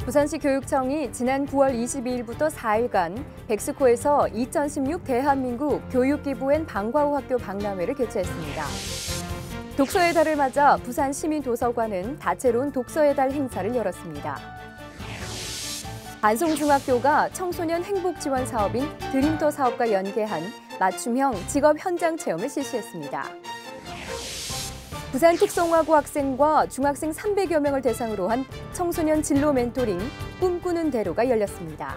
부산시 교육청이 지난 9월 22일부터 4일간 백스코에서 2016 대한민국 교육기부엔 방과후 학교 박람회를 개최했습니다. 독서의 달을 맞아 부산 시민도서관은 다채로운 독서의 달 행사를 열었습니다. 반송중학교가 청소년 행복지원 사업인 드림터 사업과 연계한 맞춤형 직업 현장 체험을 실시했습니다. 부산 특성화고 학생과 중학생 300여 명을 대상으로 한 청소년 진로 멘토링 꿈꾸는 대로가 열렸습니다.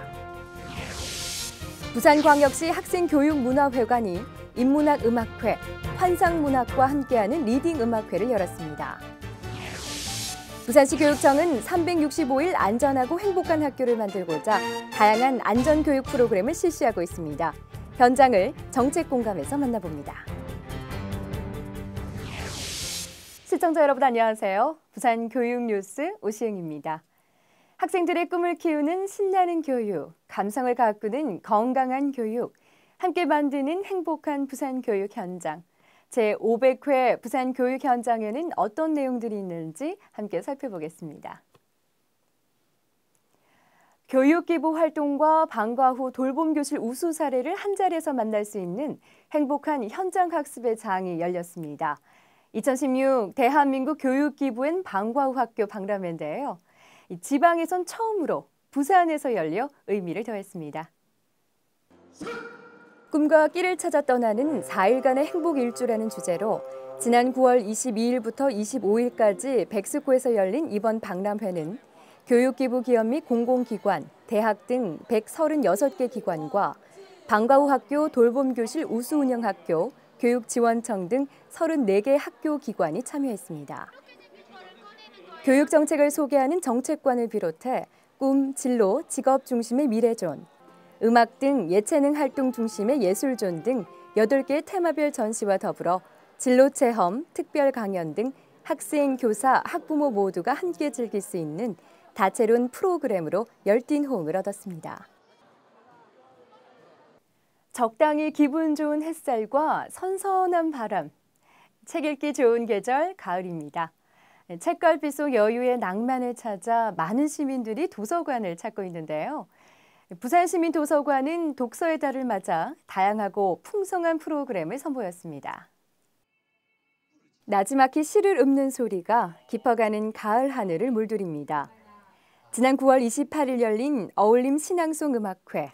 부산광역시 학생교육문화회관이 인문학음악회, 환상문학과 함께하는 리딩음악회를 열었습니다. 부산시 교육청은 365일 안전하고 행복한 학교를 만들고자 다양한 안전교육 프로그램을 실시하고 있습니다. 현장을 정책공감에서 만나봅니다. 시청자 여러분 안녕하세요. 부산 교육뉴스 오시영입니다. 학생들의 꿈을 키우는 신나는 교육, 감성을 가꾸는 건강한 교육, 함께 만드는 행복한 부산 교육 현장. 제500회 부산 교육 현장에는 어떤 내용들이 있는지 함께 살펴보겠습니다. 교육기부 활동과 방과후 돌봄교실 우수 사례를 한 자리에서 만날 수 있는 행복한 현장 학습의 장이 열렸습니다. 2016 대한민국 교육기부엔 방과후 학교 박람회인데요. 지방에선 처음으로 부산에서 열려 의미를 더했습니다. 꿈과 끼를 찾아 떠나는 4일간의 행복 일주라는 주제로 지난 9월 22일부터 25일까지 백스코에서 열린 이번 박람회는 교육기부 기업 및 공공기관, 대학 등 136개 기관과 방과후 학교, 돌봄교실 우수운영학교, 교육지원청 등 34개 학교 기관이 참여했습니다. 교육정책을 소개하는 정책관을 비롯해 꿈, 진로, 직업 중심의 미래존, 음악 등 예체능 활동 중심의 예술존 등 8개의 테마별 전시와 더불어 진로체험, 특별 강연 등 학생, 교사, 학부모 모두가 함께 즐길 수 있는 다채로운 프로그램으로 열띤 호응을 얻었습니다. 적당히 기분 좋은 햇살과 선선한 바람, 책 읽기 좋은 계절 가을입니다. 책갈피 속 여유의 낭만을 찾아 많은 시민들이 도서관을 찾고 있는데요. 부산시민도서관은 독서의 달을 맞아 다양하고 풍성한 프로그램을 선보였습니다. 나지막히 시를 읊는 소리가 깊어가는 가을 하늘을 물들입니다. 지난 9월 28일 열린 어울림 신앙송 음악회.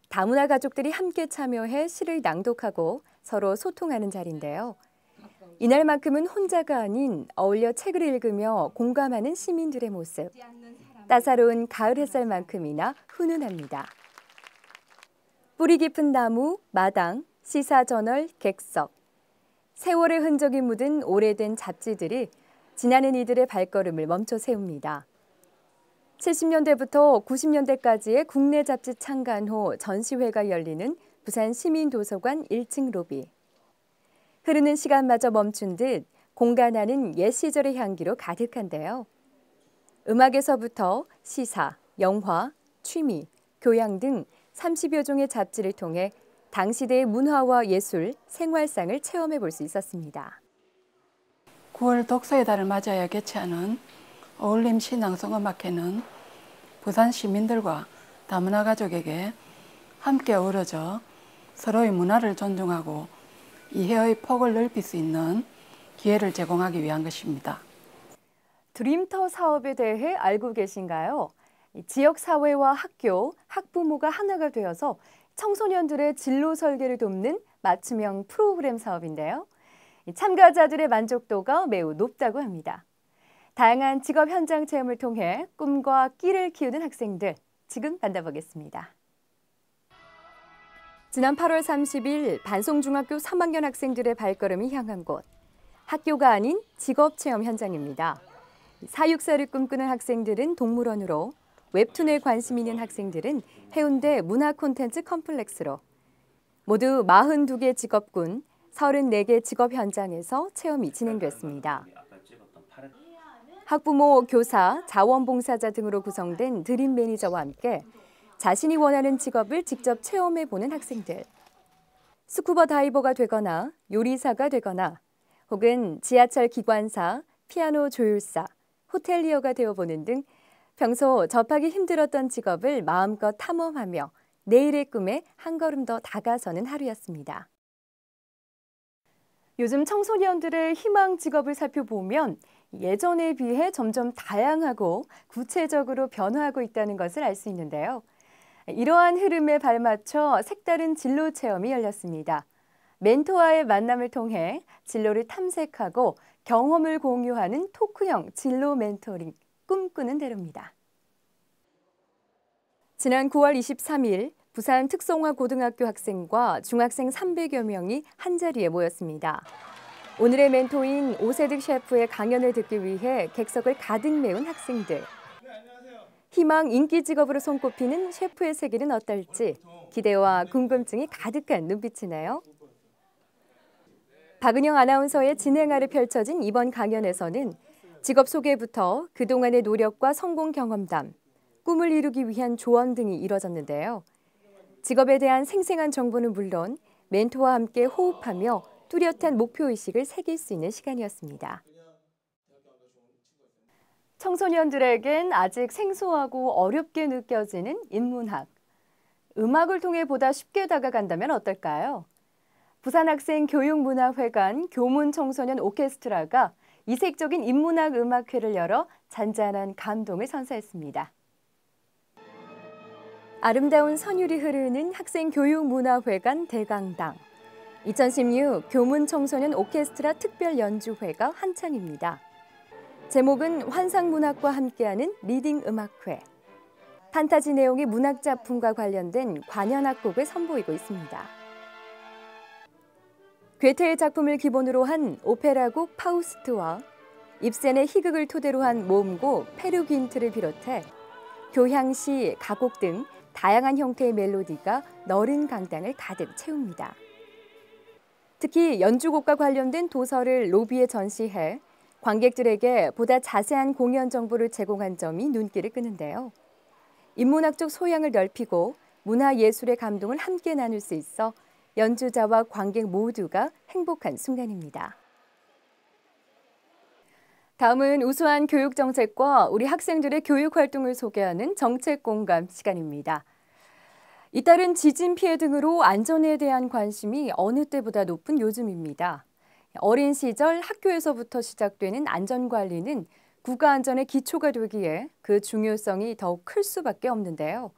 다문화 가족들이 함께 참여해 시를 낭독하고 서로 소통하는 자리인데요. 이날만큼은 혼자가 아닌 어울려 책을 읽으며 공감하는 시민들의 모습. 따사로운 가을 햇살만큼이나 훈훈합니다. 뿌리 깊은 나무, 마당, 시사저널, 객석. 세월의 흔적이 묻은 오래된 잡지들이 지나는 이들의 발걸음을 멈춰 세웁니다. 70년대부터 90년대까지의 국내 잡지 창간 후 전시회가 열리는 부산 시민도서관 1층 로비. 흐르는 시간마저 멈춘 듯 공간 안은 옛 시절의 향기로 가득한데요. 음악에서부터 시사, 영화, 취미, 교양 등 30여 종의 잡지를 통해 당시대의 문화와 예술, 생활상을 체험해 볼 수 있었습니다. 9월 독서의 달을 맞아야 개최하는 어울림 신앙송 음악회는 부산 시민들과 다문화 가족에게 함께 어우러져 서로의 문화를 존중하고 이해의 폭을 넓힐 수 있는 기회를 제공하기 위한 것입니다. 드림터 사업에 대해 알고 계신가요? 지역사회와 학교, 학부모가 하나가 되어서 청소년들의 진로 설계를 돕는 맞춤형 프로그램 사업인데요. 참가자들의 만족도가 매우 높다고 합니다. 다양한 직업 현장 체험을 통해 꿈과 끼를 키우는 학생들, 지금 만나보겠습니다. 지난 8월 30일 반송중학교 3학년 학생들의 발걸음이 향한 곳, 학교가 아닌 직업체험 현장입니다. 사육사를 꿈꾸는 학생들은 동물원으로, 웹툰에 관심 있는 학생들은 해운대 문화 콘텐츠 컴플렉스로, 모두 42개 직업군, 34개 직업 현장에서 체험이 진행됐습니다. 학부모, 교사, 자원봉사자 등으로 구성된 드림 매니저와 함께 자신이 원하는 직업을 직접 체험해보는 학생들. 스쿠버 다이버가 되거나 요리사가 되거나 혹은 지하철 기관사, 피아노 조율사, 호텔리어가 되어보는 등 평소 접하기 힘들었던 직업을 마음껏 탐험하며 내일의 꿈에 한 걸음 더 다가서는 하루였습니다. 요즘 청소년들의 희망 직업을 살펴보면 예전에 비해 점점 다양하고 구체적으로 변화하고 있다는 것을 알 수 있는데요. 이러한 흐름에 발맞춰 색다른 진로 체험이 열렸습니다. 멘토와의 만남을 통해 진로를 탐색하고 경험을 공유하는 토크형 진로 멘토링, 꿈꾸는 대로입니다. 지난 9월 23일 부산 특성화고등학교 학생과 중학생 300여 명이 한자리에 모였습니다. 오늘의 멘토인 오세득 셰프의 강연을 듣기 위해 객석을 가득 메운 학생들. 희망 인기 직업으로 손꼽히는 셰프의 세계는 어떨지 기대와 궁금증이 가득한 눈빛이네요. 박은영 아나운서의 진행 아래 펼쳐진 이번 강연에서는 직업 소개부터 그동안의 노력과 성공 경험담, 꿈을 이루기 위한 조언 등이 이뤄졌는데요. 직업에 대한 생생한 정보는 물론 멘토와 함께 호흡하며 뚜렷한 목표의식을 새길 수 있는 시간이었습니다. 청소년들에겐 아직 생소하고 어렵게 느껴지는 인문학. 음악을 통해 보다 쉽게 다가간다면 어떨까요? 부산학생교육문화회관 교문청소년 오케스트라가 이색적인 인문학 음악회를 열어 잔잔한 감동을 선사했습니다. 아름다운 선율이 흐르는 학생교육문화회관 대강당. 2016 교문청소년 오케스트라 특별 연주회가 한창입니다. 제목은 환상문학과 함께하는 리딩 음악회. 판타지 내용의 문학작품과 관련된 관현악곡을 선보이고 있습니다. 괴테의 작품을 기본으로 한 오페라곡 파우스트와 입센의 희극을 토대로 한 모음곡 페르긴트를 비롯해 교향시, 가곡 등 다양한 형태의 멜로디가 너른 강당을 가득 채웁니다. 특히 연주곡과 관련된 도서를 로비에 전시해 관객들에게 보다 자세한 공연 정보를 제공한 점이 눈길을 끄는데요. 인문학적 소양을 넓히고 문화예술의 감동을 함께 나눌 수 있어 연주자와 관객 모두가 행복한 순간입니다. 다음은 우수한 교육 정책과 우리 학생들의 교육 활동을 소개하는 정책 공감 시간입니다. 잇따른 지진 피해 등으로 안전에 대한 관심이 어느 때보다 높은 요즘입니다. 어린 시절 학교에서부터 시작되는 안전관리는 국가안전의 기초가 되기에 그 중요성이 더욱 클 수밖에 없는데요.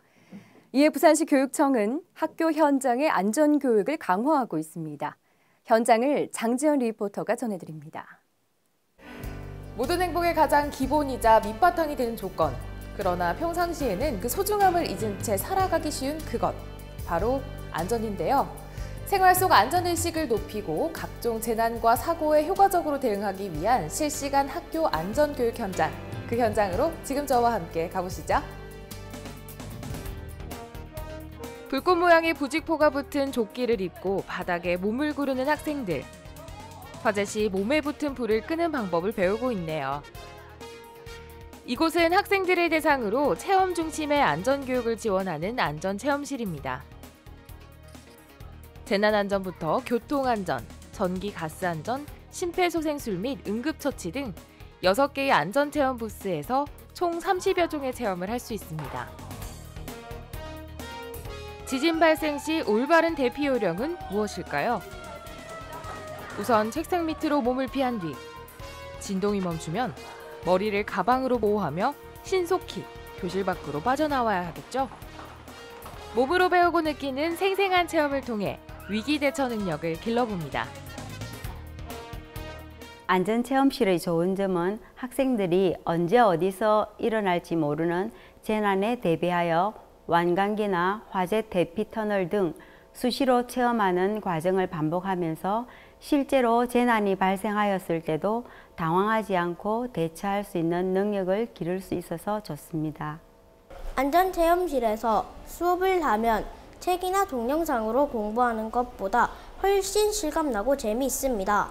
이에 부산시 교육청은 학교 현장의 안전교육을 강화하고 있습니다. 현장을 장지연 리포터가 전해드립니다. 모든 행복의 가장 기본이자 밑바탕이 되는 조건. 그러나 평상시에는 그 소중함을 잊은 채 살아가기 쉬운 그것. 바로 안전인데요. 생활 속 안전의식을 높이고 각종 재난과 사고에 효과적으로 대응하기 위한 실시간 학교 안전교육 현장. 그 현장으로 지금 저와 함께 가보시죠. 불꽃 모양의 부직포가 붙은 조끼를 입고 바닥에 몸을 구르는 학생들. 화재 시 몸에 붙은 불을 끄는 방법을 배우고 있네요. 이곳은 학생들을 대상으로 체험 중심의 안전교육을 지원하는 안전체험실입니다. 재난안전부터 교통안전, 전기 가스안전, 심폐소생술 및 응급처치 등 6개의 안전체험 부스에서 총 30여 종의 체험을 할 수 있습니다. 지진 발생 시 올바른 대피 요령은 무엇일까요? 우선 책상 밑으로 몸을 피한 뒤 진동이 멈추면 머리를 가방으로 보호하며 신속히 교실 밖으로 빠져나와야 하겠죠? 몸으로 배우고 느끼는 생생한 체험을 통해 위기 대처 능력을 길러봅니다. 안전체험실의 좋은 점은 학생들이 언제 어디서 일어날지 모르는 재난에 대비하여 완강기나 화재 대피 터널 등 수시로 체험하는 과정을 반복하면서 실제로 재난이 발생하였을 때도 당황하지 않고 대처할 수 있는 능력을 기를 수 있어서 좋습니다. 안전체험실에서 수업을 하면 책이나 동영상으로 공부하는 것보다 훨씬 실감나고 재미있습니다.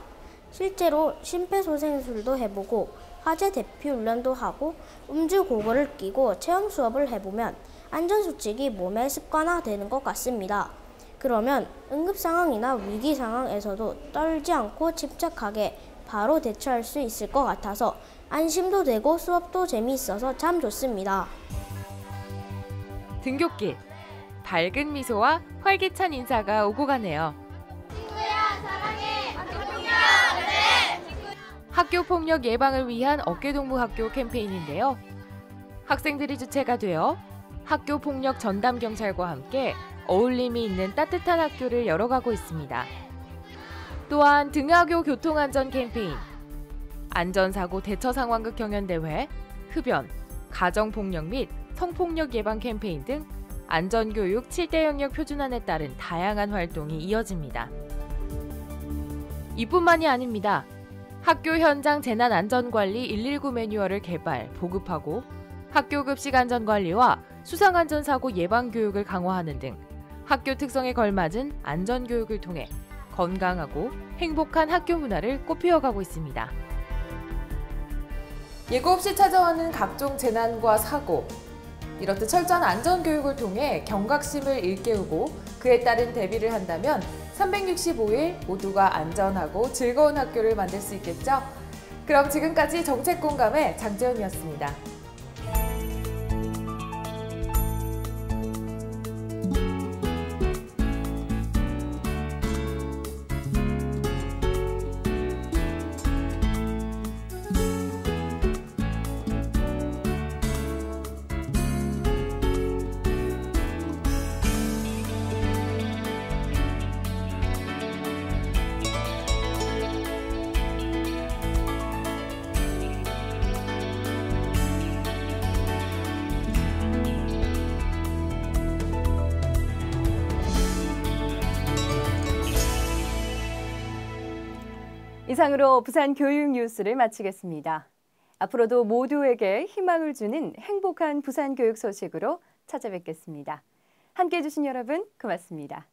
실제로 심폐소생술도 해보고 화재 대피 훈련도 하고 음주 고글을 끼고 체험 수업을 해보면 안전수칙이 몸에 습관화되는 것 같습니다. 그러면 응급상황이나 위기상황에서도 떨지 않고 침착하게 바로 대처할 수 있을 것 같아서 안심도 되고 수업도 재미있어서 참 좋습니다. 등굣길, 밝은 미소와 활기찬 인사가 오고 가네요. 학교 폭력 예방을 위한 어깨동무 학교 캠페인인데요. 학생들이 주체가 되어 학교 폭력 전담 경찰과 함께 어울림이 있는 따뜻한 학교를 열어가고 있습니다. 또한 등하교 교통안전 캠페인, 안전사고 대처 상황극 경연대회, 흡연, 가정폭력 및 성폭력 예방 캠페인 등 안전교육 7대 영역 표준안에 따른 다양한 활동이 이어집니다. 이뿐만이 아닙니다. 학교 현장 재난안전관리 119 매뉴얼을 개발, 보급하고 학교 급식 안전관리와 수상안전사고 예방교육을 강화하는 등 학교 특성에 걸맞은 안전교육을 통해 건강하고 행복한 학교 문화를 꽃피워가고 있습니다. 예고 없이 찾아오는 각종 재난과 사고, 이렇듯 철저한 안전교육을 통해 경각심을 일깨우고 그에 따른 대비를 한다면 365일 모두가 안전하고 즐거운 학교를 만들 수 있겠죠? 그럼 지금까지 정책공감의 장재현이었습니다. 이상으로 부산 교육 뉴스를 마치겠습니다. 앞으로도 모두에게 희망을 주는 행복한 부산 교육 소식으로 찾아뵙겠습니다. 함께해 주신 여러분 고맙습니다.